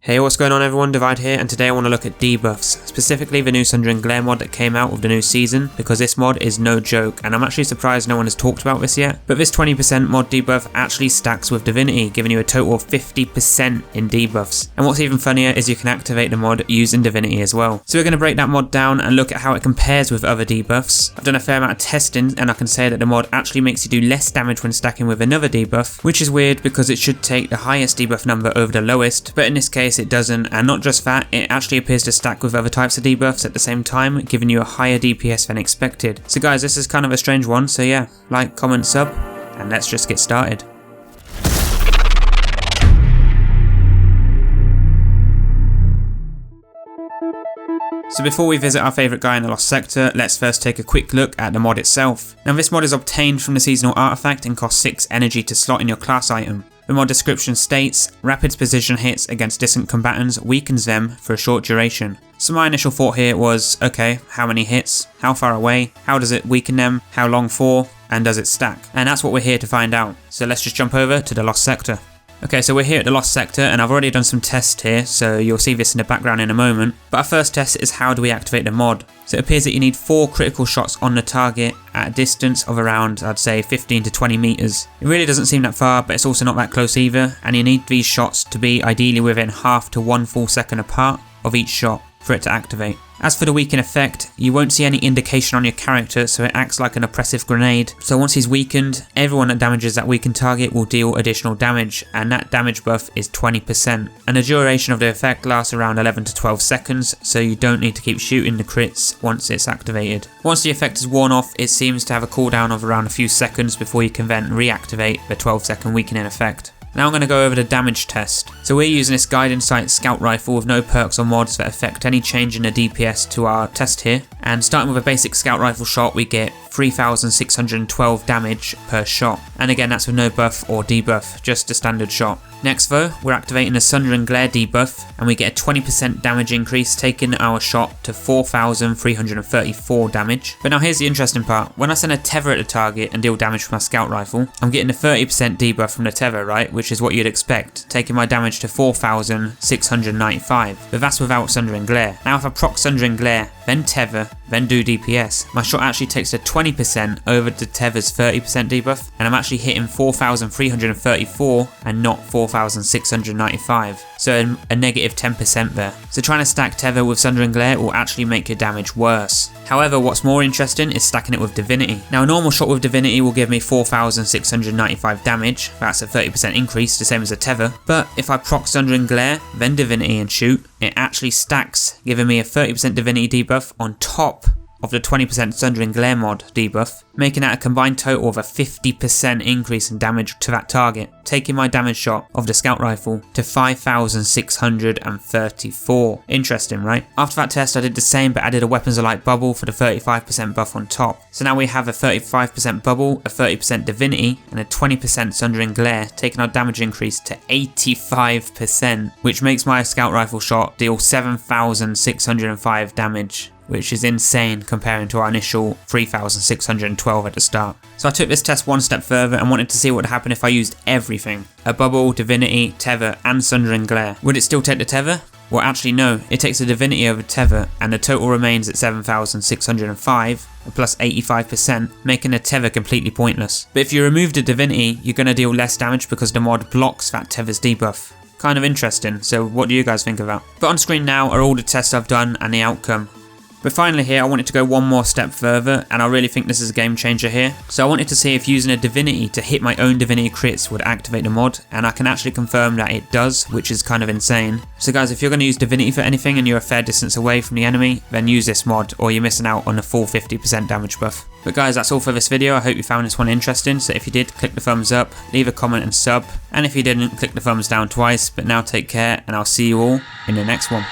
Hey, what's going on everyone, Divide here, and today I want to look at debuffs, specifically the new Sundering Glare mod that came out with the new season, because this mod is no joke, and I'm actually surprised no one has talked about this yet. But this 20% mod debuff actually stacks with Divinity, giving you a total of 50% in debuffs. And what's even funnier is you can activate the mod using Divinity as well. So we're going to break that mod down and look at how it compares with other debuffs. I've done a fair amount of testing, and I can say that the mod actually makes you do less damage when stacking with another debuff, which is weird because it should take the highest debuff number over the lowest, but in this case it doesn't, and not just that, it actually appears to stack with other types of debuffs at the same time, giving you a higher DPS than expected. So guys, this is kind of a strange one, so yeah, like, comment, sub, and let's just get started. So before we visit our favourite guy in the Lost Sector, let's first take a quick look at the mod itself. Now this mod is obtained from the seasonal artifact and costs 6 energy to slot in your class item. The mod description states, rapid precision hits against distant combatants weakens them for a short duration. So my initial thought here was, okay, how many hits, how far away, how does it weaken them, how long for, and does it stack? And that's what we're here to find out. So let's just jump over to the Lost Sector. Okay, so we're here at the Lost Sector, and I've already done some tests here, so you'll see this in the background in a moment. But our first test is how do we activate the mod. So it appears that you need 4 critical shots on the target at a distance of around, I'd say, 15 to 20 meters. It really doesn't seem that far, but it's also not that close either, and you need these shots to be ideally within half to 1 full second apart of each shot for it to activate. As for the weaken effect, you won't see any indication on your character, so it acts like an oppressive grenade. So once he's weakened, everyone that damages that weakened target will deal additional damage, and that damage buff is 20%. And the duration of the effect lasts around 11 to 12 seconds, so you don't need to keep shooting the crits once it's activated. Once the effect is worn off, it seems to have a cooldown of around a few seconds before you can then reactivate the 12-second weakening effect. Now I'm going to go over the damage test. So we're using this Guiding Sight Scout Rifle with no perks or mods that affect any change in the DPS to our test here. And starting with a basic Scout Rifle shot, we get 3,612 damage per shot. And again, that's with no buff or debuff, just a standard shot. Next though, we're activating the Sundering Glare debuff, and we get a 20% damage increase, taking our shot to 4,334 damage. But now here's the interesting part. When I send a tether at the target and deal damage with my Scout Rifle, I'm getting a 30% debuff from the tether, right? Which is what you'd expect, taking my damage to 4,695. But that's without Sundering Glare. Now if I proc Sundering Glare, then tether, then do DPS, my shot actually takes a 20% over the tether's 30% debuff, and I'm actually hitting 4,334 and not 4,695, so a negative 10% there. So trying to stack tether with Sundering Glare will actually make your damage worse. However, what's more interesting is stacking it with Divinity. Now a normal shot with Divinity will give me 4,695 damage, that's a 30% increase, the same as a tether, but if I proc Sundering Glare, then Divinity and shoot, it actually stacks, giving me a 30% Divinity debuff on top of the 20% Sundering Glare mod debuff, making that a combined total of a 50% increase in damage to that target, taking my damage shot of the Scout Rifle to 5,634. Interesting, right? After that test I did the same, but added a Weapons of Light bubble for the 35% buff on top. So now we have a 35% bubble, a 30% Divinity, and a 20% Sundering Glare, taking our damage increase to 85%, which makes my Scout Rifle shot deal 7,605 damage, which is insane comparing to our initial 3,612 at the start. So I took this test one step further and wanted to see what would happen if I used everything. A bubble, Divinity, tether, and Sundering Glare. Would it still take the tether? Well actually no, it takes the Divinity over tether, and the total remains at 7,605, plus 85%, making the tether completely pointless. But if you remove the Divinity, you're going to deal less damage because the mod blocks that tether's debuff. Kind of interesting, so what do you guys think of that? But on screen now are all the tests I've done and the outcome. But finally here, I wanted to go one more step further, and I really think this is a game changer here. So I wanted to see if using a Divinity to hit my own Divinity crits would activate the mod, and I can actually confirm that it does, which is kind of insane. So guys, if you're going to use Divinity for anything and you're a fair distance away from the enemy, then use this mod, or you're missing out on the full 50% damage buff. But guys, that's all for this video. I hope you found this one interesting, so if you did, click the thumbs up, leave a comment and sub, and if you didn't, click the thumbs down twice. But now take care, and I'll see you all in the next one.